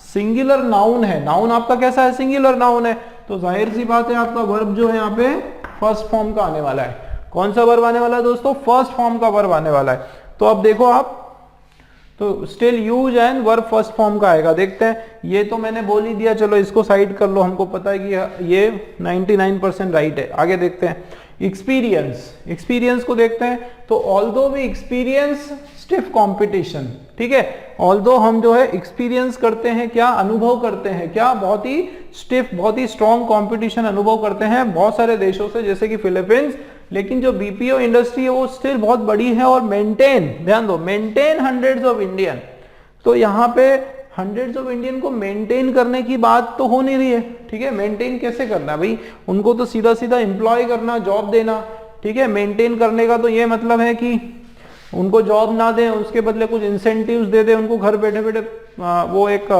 सिंगुलर नाउन है, नाउन आपका कैसा है, सिंगुलर नाउन है, तो जाहिर सी बात है आपका वर्ब जो है यहाँ पे फर्स्ट फॉर्म का आने वाला है। कौन सा वर्ब आने वाला है दोस्तों, फर्स्ट फॉर्म का वर्ब आने वाला है। तो अब देखो आप, तो still use and verb first form का आएगा। देखते हैं, ये तो मैंने बोल ही दिया, चलो इसको साइड कर लो, हमको पता है कि ये 99% राइट है। आगे देखते हैं, एक्सपीरियंस, एक्सपीरियंस को देखते हैं। तो although we experience stiff competition, ठीक है, ऑल्दो हम जो है एक्सपीरियंस करते हैं, क्या अनुभव करते हैं, क्या बहुत ही स्टिफ, बहुत ही स्ट्रॉन्ग कंपटीशन अनुभव करते हैं बहुत सारे देशों से, जैसे कि फिलीपींस। लेकिन जो बीपीओ इंडस्ट्री है वो स्टिल बहुत बड़ी है और मेंटेन, ध्यान दो, मेंटेन हंड्रेड्स ऑफ इंडियन। तो यहाँ पे हंड्रेड्स ऑफ इंडियन को मेंटेन करने की बात तो हो नहीं रही है, ठीक है। मेंटेन कैसे करना है भाई, उनको तो सीधा सीधा एम्प्लॉय करना, जॉब देना, ठीक है। मेंटेन करने का तो ये मतलब है कि उनको जॉब ना दें, उसके बदले कुछ इंसेंटिव्स दे दें, उनको घर बैठे बैठे वो एक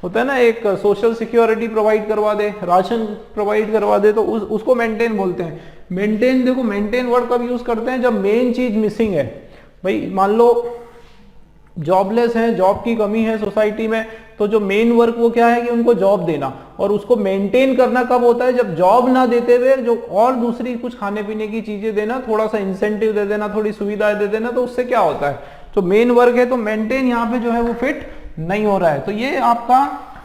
होता है ना, एक सोशल सिक्योरिटी प्रोवाइड करवा दे, राशन प्रोवाइड करवा दे, तो उसको मेंटेन बोलते हैं। मेंटेन, देखो मेंटेन वर्ड कब यूज करते हैं, जब मेन चीज मिसिंग है। भाई मान लो जॉबलेस है, जॉब की कमी है सोसाइटी में, तो जो मेन वर्क वो क्या है कि उनको जॉब देना, और उसको मेंटेन करना कब होता है, जब जॉब ना देते हुए जो और दूसरी कुछ खाने पीने की चीजें देना, थोड़ा सा इंसेंटिव दे देना, थोड़ी सुविधाएं दे देना, तो उससे क्या होता है, तो मेन वर्क है, तो मेंटेन यहाँ पे जो है वो फिट नहीं हो रहा है। तो ये आपका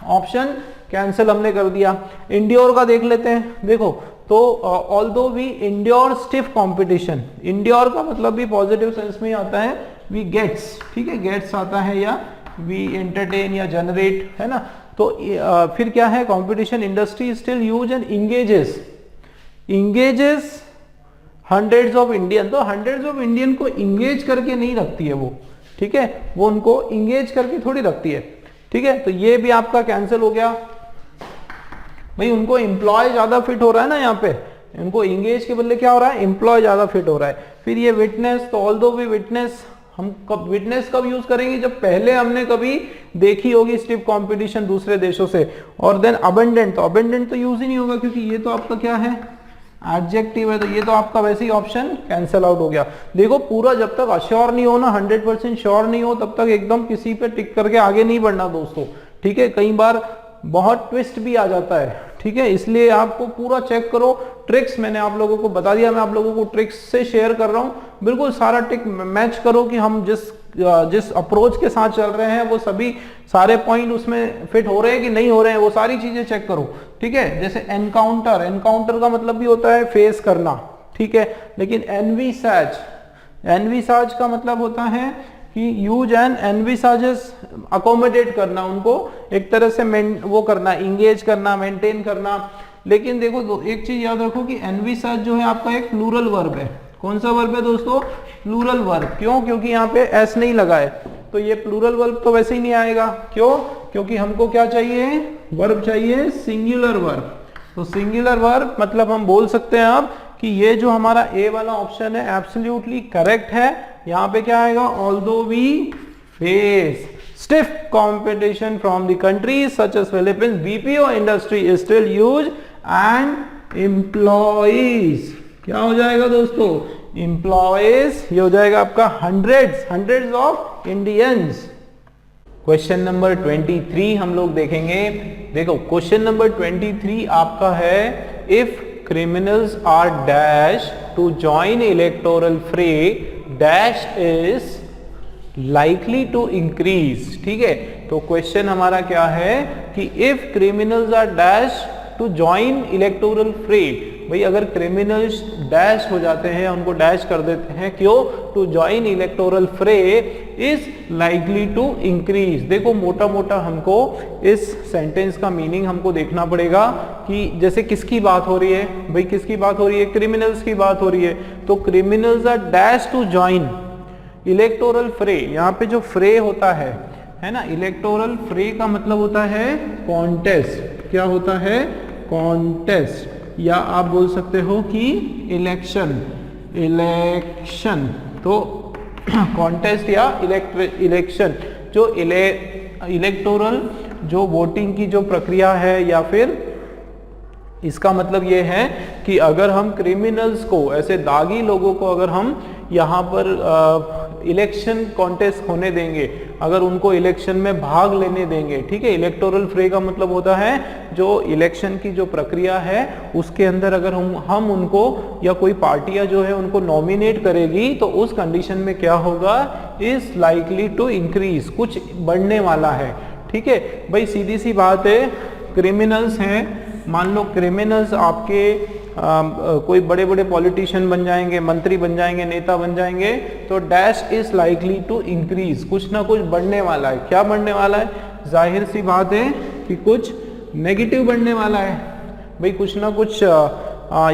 ऑप्शन कैंसिल हमने कर दिया। इंड्योर का देख लेते हैं। देखो, तो although we endure stiff competition, endure का मतलब भी पॉजिटिव सेंस में आता है, वी गेट्स, ठीक है, गेट्स आता है, या वी एंटरटेन या जनरेट, है ना। तो फिर क्या है, competition industry still use and engages hundreds of Indian. तो हंड्रेड्स ऑफ इंडियन को इंगेज करके नहीं रखती है वो, ठीक है, वो उनको इंगेज करके थोड़ी रखती है, ठीक है। तो ये भी आपका कैंसिल हो गया। भाई उनको एम्प्लॉय ज्यादा फिट हो रहा है ना, यहाँ पे उनको इंगेज के बदले क्या हो रहा है, एम्प्लॉय ज्यादा फिट हो रहा है। फिर ये विटनेस, तो ऑल्दो वी विटनेस, हम कब विटनेस कब यूज करेंगे, जब पहले हमने कभी देखी होगी स्टिफ कंपटीशन दूसरे देशों से। और देन अबंडेंट, तो अबंडेंट तो यूज ही नहीं होगा, क्योंकि ये तो आपका क्या है, एडजेक्टिव है, तो ये तो आपका वैसे ही ऑप्शन कैंसिल आउट हो गया। देखो पूरा जब तक अश्योर नहीं हो ना, 100% श्योर नहीं हो, तब तक एकदम किसी पे टिक करके आगे नहीं बढ़ना दोस्तों, ठीक है। कई बार बहुत ट्विस्ट भी आ जाता है, ठीक है, इसलिए आपको पूरा चेक करो। ट्रिक्स मैंने आप लोगों को बता दिया, मैं आप लोगों को ट्रिक्स से शेयर कर रहा हूं, बिल्कुल सारा ट्रिक मैच करो कि हम जिस अप्रोच के साथ चल रहे हैं वो सभी सारे पॉइंट उसमें फिट हो रहे हैं कि नहीं हो रहे हैं, वो सारी चीजें चेक करो, ठीक है। जैसे एनकाउंटर, एनकाउंटर का मतलब भी होता है फेस करना, ठीक है। लेकिन एनविसाज, एनविसाज का मतलब होता है कि यूज एंड एनविसाजेस, अकोमोडेट करना, उनको एक तरह से वो करना, इंगेज करना, मेंटेन करना। लेकिन देखो एक चीज याद रखो कि एनविसाज जो है आपका एक प्लूरल वर्ब है। कौन सा वर्ब है दोस्तों, प्लूरल वर्ब। क्यों, क्योंकि यहाँ पे एस नहीं लगा है, तो ये प्लूरल वर्ब तो वैसे ही नहीं आएगा। क्यों, क्योंकि हमको क्या चाहिए, वर्ब चाहिए सिंगुलर वर्ब। तो सिंगुलर वर्ब मतलब हम बोल सकते हैं अब कि ये जो हमारा ए वाला ऑप्शन है एब्सोल्युटली करेक्ट है। यहाँ पे क्या आएगा, although we face stiff competition from the countries such as Philippines, BPO industry is still used and employees, क्या हो जाएगा दोस्तों, employees, ये हो जाएगा आपका hundreds of Indians। Question number 23 हम लोग देखेंगे। देखो क्वेश्चन नंबर 23 आपका है, if criminals are dash to join electoral fray dash is likely to increase, ठीक है। तो क्वेश्चन हमारा क्या है कि if criminals are dash to join electoral fray, भाई अगर क्रिमिनल्स डैश हो जाते हैं, उनको डैश कर देते हैं, क्यों, टू ज्वाइन इलेक्टोरल फ्रे इज लाइकली टू इंक्रीज। देखो मोटा मोटा हमको इस सेंटेंस का मीनिंग हमको देखना पड़ेगा कि जैसे किसकी बात हो रही है, भाई किसकी बात हो रही है, क्रिमिनल्स की बात हो रही है। तो criminals are dash to join electoral fray, यहाँ पे जो फ्रे होता है, है ना। इलेक्टोरल फ्रे का मतलब होता है कॉन्टेस्ट, क्या होता है, कॉन्टेस्ट, या आप बोल सकते हो कि इलेक्शन, इलेक्शन। तो कॉन्टेस्ट या इलेक्शन, जो इलेक्टोरल जो वोटिंग की जो प्रक्रिया है, या फिर इसका मतलब ये है कि अगर हम क्रिमिनल्स को, ऐसे दागी लोगों को अगर हम यहाँ पर इलेक्शन कॉन्टेस्ट होने देंगे, अगर उनको इलेक्शन में भाग लेने देंगे, ठीक है। इलेक्टोरल फ्रे का मतलब होता है जो इलेक्शन की जो प्रक्रिया है उसके अंदर अगर हम उनको, या कोई पार्टियां जो है उनको नॉमिनेट करेगी, तो उस कंडीशन में क्या होगा, इज लाइकली टू इंक्रीज, कुछ बढ़ने वाला है, ठीक है भाई। सीधी सी बात है, क्रिमिनल्स हैं, मान लो क्रिमिनल्स आपके कोई बड़े बड़े पॉलिटिशियन बन जाएंगे, मंत्री बन जाएंगे, नेता बन जाएंगे, तो dash is likely to increase, कुछ ना कुछ बढ़ने वाला है। क्या बढ़ने वाला है, जाहिर सी बात है कि कुछ नेगेटिव बढ़ने वाला है भाई, कुछ ना कुछ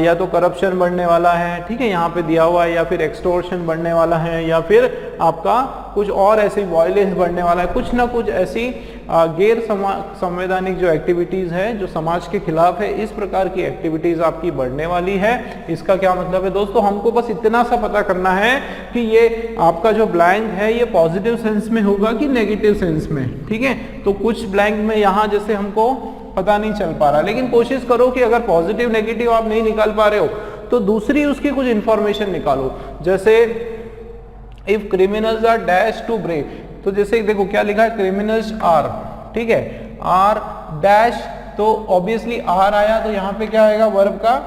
या तो करप्शन बढ़ने वाला है, ठीक है, यहाँ पे दिया हुआ है, या फिर एक्सटॉर्शन बढ़ने वाला है, या फिर आपका कुछ और ऐसी वायलेंस बढ़ने वाला है, कुछ ना कुछ ऐसी गैर संवैधानिक जो एक्टिविटीज है, जो समाज के खिलाफ है, इस प्रकार की एक्टिविटीज आपकी बढ़ने वाली है। इसका क्या मतलब है दोस्तों, हमको बस इतना सा पता करना है कि ये आपका जो ब्लैंक है ये पॉजिटिव सेंस में होगा कि नेगेटिव सेंस में, ठीक है। तो कुछ ब्लैंक में यहाँ जैसे हमको पता नहीं चल पा रहा, लेकिन कोशिश करो कि अगर पॉजिटिव नेगेटिव आप नहीं निकाल पा रहे हो तो दूसरी उसकी कुछ इंफॉर्मेशन निकालो। जैसे if criminals are dash to break, तो जैसे देखो क्या लिखा है, क्रिमिनल्स आर, ठीक है, आर डैश, तो ऑब्वियसली आर आया तो यहाँ पे क्या आएगा, वर्ब का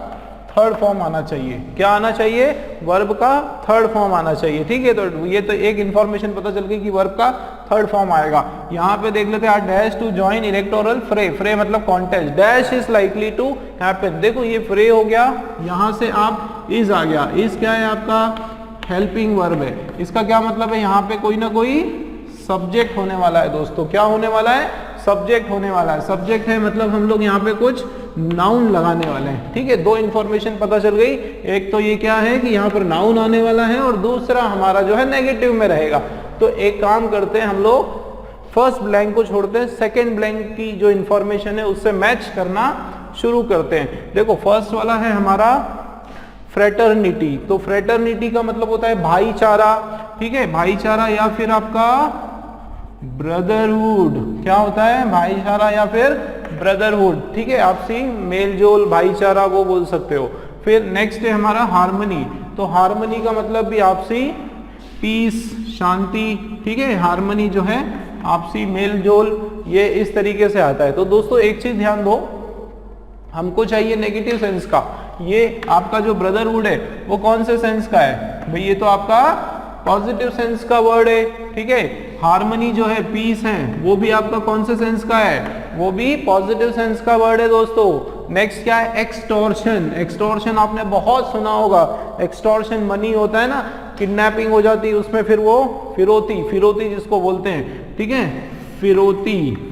थर्ड फॉर्म आना चाहिए। क्या आना चाहिए, वर्ब का थर्ड फॉर्म आना चाहिए, ठीक है। तो ये तो एक इंफॉर्मेशन पता चल गई कि वर्ब का थर्ड फॉर्म आएगा। यहाँ पे देख लेते हैं, are dash to join electoral fray, fray मतलब contest, dash is likely to happen. देखो ये फ्रे हो गया, यहाँ से आप इज आ गया, इज क्या है आपका, हेल्पिंग वर्ब है। इसका क्या मतलब है, यहाँ पे कोई ना कोई सब्जेक्ट होने वाला है दोस्तों। क्या होने वाला है, सब्जेक्ट होने वाला है। सब्जेक्ट है मतलब हम लोग यहाँ पे कुछ नाउन लगाने वाले हैं, ठीक है। दो इंफॉर्मेशन पता चल गई, एक तो ये क्या है कि यहाँ पर नाउन आने वाला है, और दूसरा हमारा जो है नेगेटिव में रहेगा। तो एक काम करते हैं हम लोग, फर्स्ट ब्लैंक को छोड़ते हैं, सेकेंड ब्लैंक की जो इंफॉर्मेशन है उससे मैच करना शुरू करते हैं। देखो फर्स्ट वाला है हमारा फ्रेटर्निटी, तो फ्रेटर्निटी का मतलब होता है भाईचारा, ठीक है, भाईचारा या फिर आपका ब्रदरहुड। क्या होता है, भाईचारा या फिर ब्रदरहुड, ठीक है, आपसी मेलजोल, भाईचारा वो बोल सकते हो। फिर नेक्स्ट है हमारा हार्मनी, तो हार्मनी का मतलब भी आपसी पीस, शांति, ठीक है। हार्मनी जो है आपसी मेलजोल, ये इस तरीके से आता है। तो दोस्तों एक चीज ध्यान दो, हमको चाहिए नेगेटिव सेंस का। ये आपका जो ब्रदरहुड है वो कौन से सेंस का है भाई, ये तो आपका पॉजिटिव सेंस का वर्ड है, ठीक है। हार्मनी जो है, पीस है, वो भी आपका कौन से सेंस का है, वो भी पॉजिटिव सेंस का वर्ड है दोस्तों। नेक्स्ट क्या है, एक्सटॉर्शन। एक्सटॉर्शन आपने बहुत सुना होगा, एक्सटॉर्शन मनी होता है ना, किडनैपिंग हो जाती है उसमें, फिर वो फिरौती, फिरौती जिसको बोलते हैं, ठीक है, फिरौती,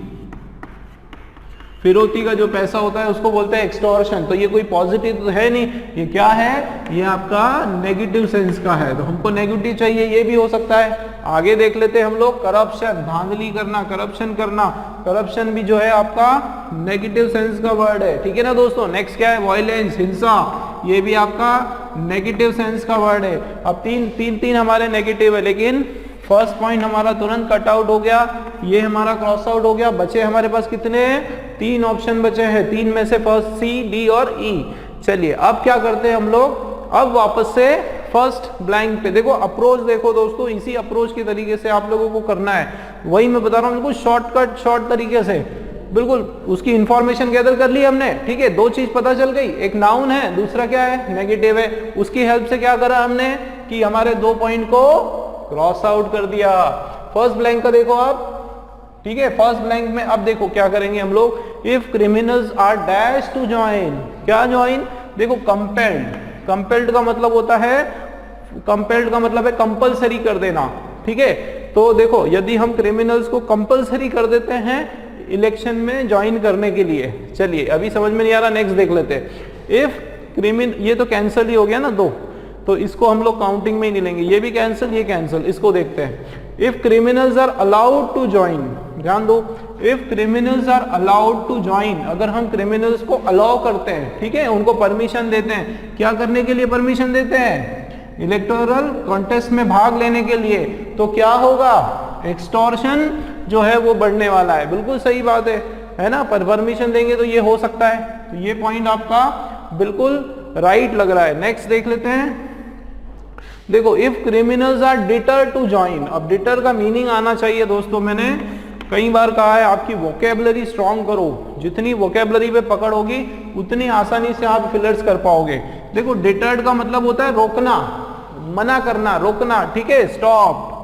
फिरौती का जो पैसा होता है उसको बोलते हैं एक्सटॉर्शन। तो ये कोई पॉजिटिव तो है नहीं, ये क्या है, ये आपका नेगेटिव सेंस का है। तो हमको नेगेटिव चाहिए, ये भी हो सकता है। आगे देख लेते हैं हम लोग, करप्शन, धांधली करना, करप्शन करना, करप्शन भी जो है आपका नेगेटिव सेंस का वर्ड है, ठीक है ना दोस्तों। नेक्स्ट क्या है, वायलेंस, हिंसा, ये भी आपका नेगेटिव सेंस का वर्ड है। अब तीन हमारे नेगेटिव है, लेकिन फर्स्ट पॉइंट हमारा तुरंत कट आउट हो गया, ये हमारा क्रॉस आउट हो गया। बचे हमारे पास कितने हैं, 3 ऑप्शन बचे हैं, 3 में से फर्स्ट सी, डी और ई। चलिए अब क्या करते हैं हम लोग, अब वापस से फर्स्ट ब्लैंक पे देखो, अप्रोच देखो दोस्तों, इसी अप्रोच के तरीके से आप लोगों को करना है। वही मैं बता रहा हूँ, बिल्कुल शॉर्टकट, शॉर्ट तरीके से, बिल्कुल उसकी इंफॉर्मेशन गैदर कर ली हमने, ठीक है। 2 चीज पता चल गई, एक नाउन है, दूसरा क्या है, नेगेटिव है। उसकी हेल्प से क्या करा हमने कि हमारे 2 पॉइंट को क्रॉस आउट कर दिया। फर्स्ट ब्लैंक का देखो आप, ठीक है, फर्स्ट ब्लैंक में अब देखो क्या करेंगे हम लोग, if criminals are dash to join, क्या ज्वाइन, देखो कंपेल्ड, कंपेल्ड का मतलब होता है, कंपेल्ड का मतलब है कंपलसरी कर देना, ठीक है। तो देखो यदि हम क्रिमिनल्स को कंपलसरी कर देते हैं इलेक्शन में ज्वाइन करने के लिए, चलिए अभी समझ में नहीं आ रहा, नेक्स्ट देख लेते हैं। इफ क्रिमिनल, ये तो कैंसिल ही हो गया ना 2, तो इसको हम लोग काउंटिंग में ही नहीं लेंगे, ये भी कैंसिल, ये कैंसिल। इसको देखते हैं, if criminals are allowed to join, ध्यान दो, if criminals are allowed to join, अगर हम क्रिमिनल्स को अलाउ करते हैं, ठीक है, उनको परमिशन देते हैं, क्या करने के लिए परमिशन देते हैं, इलेक्टोरल कॉन्टेस्ट में भाग लेने के लिए, तो क्या होगा, एक्सटॉर्शन जो है वो बढ़ने वाला है। बिल्कुल सही बात है ना, पर परमिशन देंगे तो ये हो सकता है, तो ये पॉइंट आपका बिल्कुल राइट लग रहा है। नेक्स्ट देख लेते हैं, देखो, if criminals are deter to join, अब डिटर का मीनिंग आना चाहिए दोस्तों, मैंने कई बार कहा है आपकी वोकेबलरी स्ट्रॉन्ग करो, जितनी वोकेबलरी पे पकड़ होगी उतनी आसानी से आप फिलर्स कर पाओगे। देखो, डिटर्ड का मतलब होता है रोकना, मना करना, रोकना, ठीक है, स्टॉप,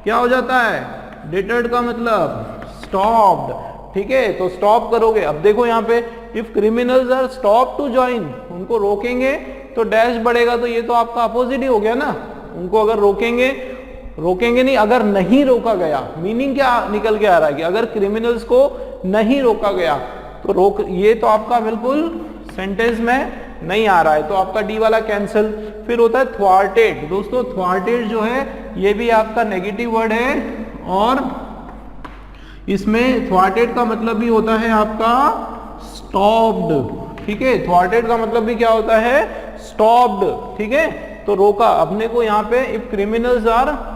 क्या हो जाता है, डिटर्ड का मतलब स्टॉप्ड, ठीक है, तो स्टॉप करोगे। अब देखो यहाँ पे, if criminals are stop to join, उनको रोकेंगे तो डैश बढ़ेगा, तो ये तो आपका अपोजिट ही हो गया ना, उनको अगर रोकेंगे नहीं, अगर नहीं रोका गया, मीनिंग क्या निकल के आ रहा है कि अगर क्रिमिनल्स को नहीं रोका गया तो ये तो आपका बिल्कुल सेंटेंस में नहीं आ रहा है, तो आपका डी वाला कैंसिल। फिर होता है थ्वार्टेड, दोस्तों थ्वार्टेड जो है ये भी आपका नेगेटिव वर्ड है, और इसमें थ्वार्टेड का मतलब भी होता है आपका स्टॉप्ड, ठीक है, थ्वार्टेड का मतलब भी क्या होता है, स्टॉप्ड, ठीक है, तो रोका। अपने को यहाँ पे इफ क्रिमिनल्स आर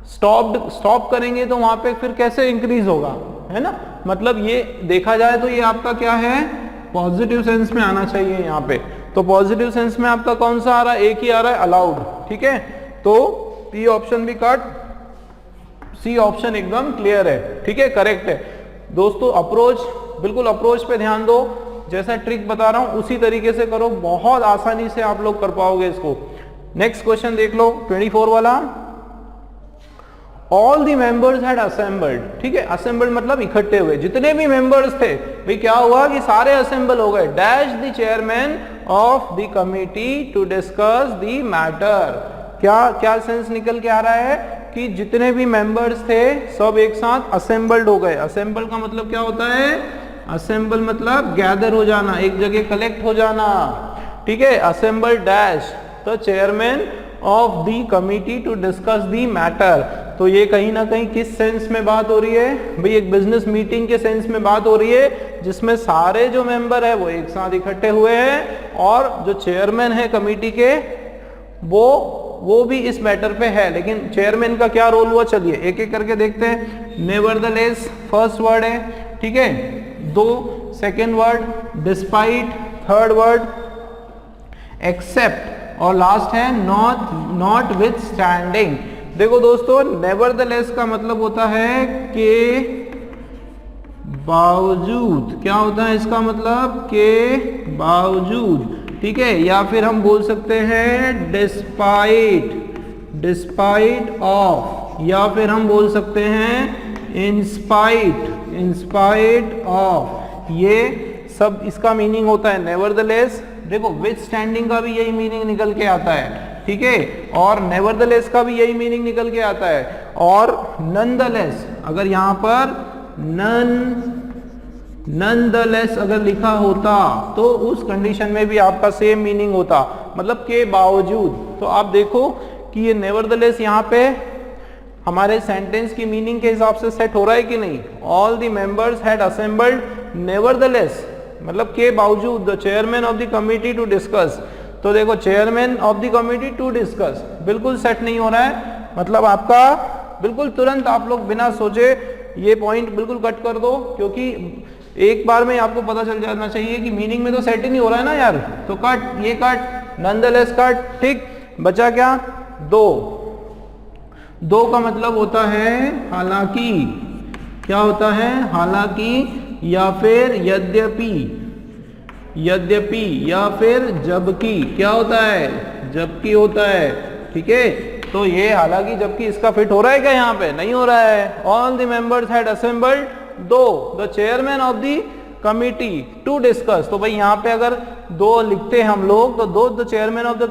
स्टॉप करेंगे तो वहां पे फिर कैसे इंक्रीज होगा, है ना, मतलब ये देखा जाए तो ये आपका क्या है, पॉजिटिव सेंस में आना चाहिए यहाँ पे, तो पॉजिटिव सेंस में आपका कौन सा आ रहा है, एक ही आ रहा है, अलाउड, ठीक है, तो बी ऑप्शन भी कट, सी ऑप्शन एकदम क्लियर है, ठीक है, करेक्ट है। दोस्तों अप्रोच, बिल्कुल अप्रोच पे ध्यान दो, जैसा ट्रिक बता रहा हूं उसी तरीके से करो, बहुत आसानी से आप लोग कर पाओगे इसको। नेक्स्ट क्वेश्चन देख लो, 24 वाला, all the members had assembled, ठीक है, असेंबल्ड मतलब इकट्ठे हुए, जितने भी मेंबर्स थे, भाई क्या हुआ कि सारे असेंबल हो गए, dash the chairman of the committee to discuss the matter, क्या सेंस निकल के आ रहा है कि जितने भी मेंबर्स थे सब एक साथ असेंबल्ड हो गए। असेंबल का मतलब क्या होता है, असेंबल मतलब गैदर हो जाना, एक जगह कलेक्ट हो जाना, ठीक है, assemble dash the chairman of the committee to discuss the matter, तो ये कहीं ना कहीं किस सेंस में बात हो रही है, भाई एक बिजनेस मीटिंग के सेंस में बात हो रही है, जिसमें सारे जो मेंबर है वो एक साथ इकट्ठे हुए हैं, और जो चेयरमैन है कमिटी के वो भी इस मैटर पे है, लेकिन चेयरमैन का क्या रोल हुआ, चलिए एक एक करके देखते हैं। नेवरदलेस फर्स्ट वर्ड है, ठीक है, 2 second word, despite third word, except, और लास्ट है नॉट विथ स्टैंडिंग। देखो दोस्तों, नेवरदलेस का मतलब होता है कि बावजूद, क्या होता है इसका मतलब, के बावजूद, ठीक है, या फिर हम बोल सकते हैं डिस्पाइट ऑफ, या फिर हम बोल सकते हैं इंस्पाइट ऑफ, ये सब इसका मीनिंग होता है नेवरदलेस। देखो विथ स्टैंडिंग का भी यही मीनिंग निकल के आता है, ठीक है, और नेवरदलेस का भी यही मीनिंग निकल के आता है, और नॉनदलेस, अगर यहां पर नॉनदलेस अगर लिखा होता तो उस कंडीशन में भी आपका सेम मीनिंग होता, मतलब के बावजूद। तो आप देखो कि ये नेवरदलेस यहाँ पे हमारे सेंटेंस की मीनिंग के हिसाब से सेट हो रहा है कि नहीं। All the members had assembled nevertheless, मतलब के बावजूद, the chairman of the committee to discuss, तो देखो chairman of the committee to discuss बिल्कुल सेट नहीं हो रहा है, मतलब आपका बिल्कुल तुरंत आप लोग बिना सोचे ये पॉइंट बिल्कुल कट कर दो, क्योंकि एक बार में आपको पता चल जाना चाहिए कि मीनिंग में तो सेट ही नहीं हो रहा है ना यार, तो कट, ये कट, नॉनदलेस कट, ठीक, बचा क्या, दो का मतलब होता है हालांकि, क्या होता है, हालांकि, या फिर यद्यपि, या फिर जबकि, क्या होता है, जबकि होता है, ठीक है, तो ये हालांकि जबकि इसका फिट हो रहा है क्या, यहाँ पे नहीं हो रहा है। All the members had assembled though the chairman of the committee to discuss, तो भाई यहाँ पे अगर दो लिखते हैं हम लोग तो दो the chairman of the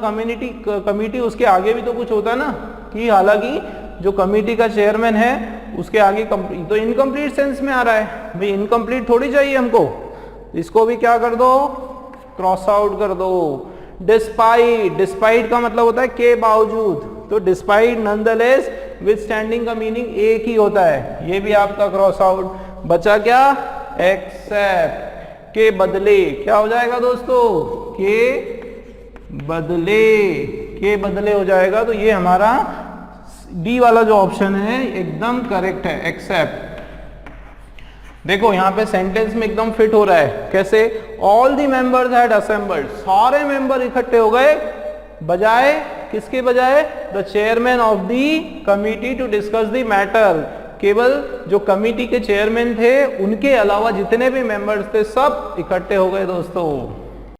committee, उसके आगे भी तो कुछ होता है ना, कि हालांकि जो कमिटी का चेयरमैन है उसके आगे तो इनकम्प्लीट सेंस में आ रहा है, भाई इनकम्प्लीट थोड़ी चाहिए हमको, इसको भी क्या कर दो, क्रॉस आउट कर दो, डिस्पाइट, डिस्पाइट का मतलब होता है के बावजूद, तो डिस्पाइट नॉनदलेस विद स्टैंडिंग का मीनिंग एक ही होता है, ये भी आपका क्रॉस आउट बचा। क्या? एक्सेप्ट, के बदले, क्या हो जाएगा दोस्तों? के बदले, के बदले हो जाएगा। तो ये हमारा डी वाला जो ऑप्शन है एकदम करेक्ट है, एक्सेप्ट। देखो यहां पे सेंटेंस में एकदम फिट हो रहा है, कैसे? All the members had assembled, सारे मेंबर इकट्ठे हो गए, बजाय किसके? बजाय the chairman of the committee to discuss the matter, केवल जो कमिटी के चेयरमैन थे उनके अलावा जितने भी मेंबर्स थे सब इकट्ठे हो गए दोस्तों।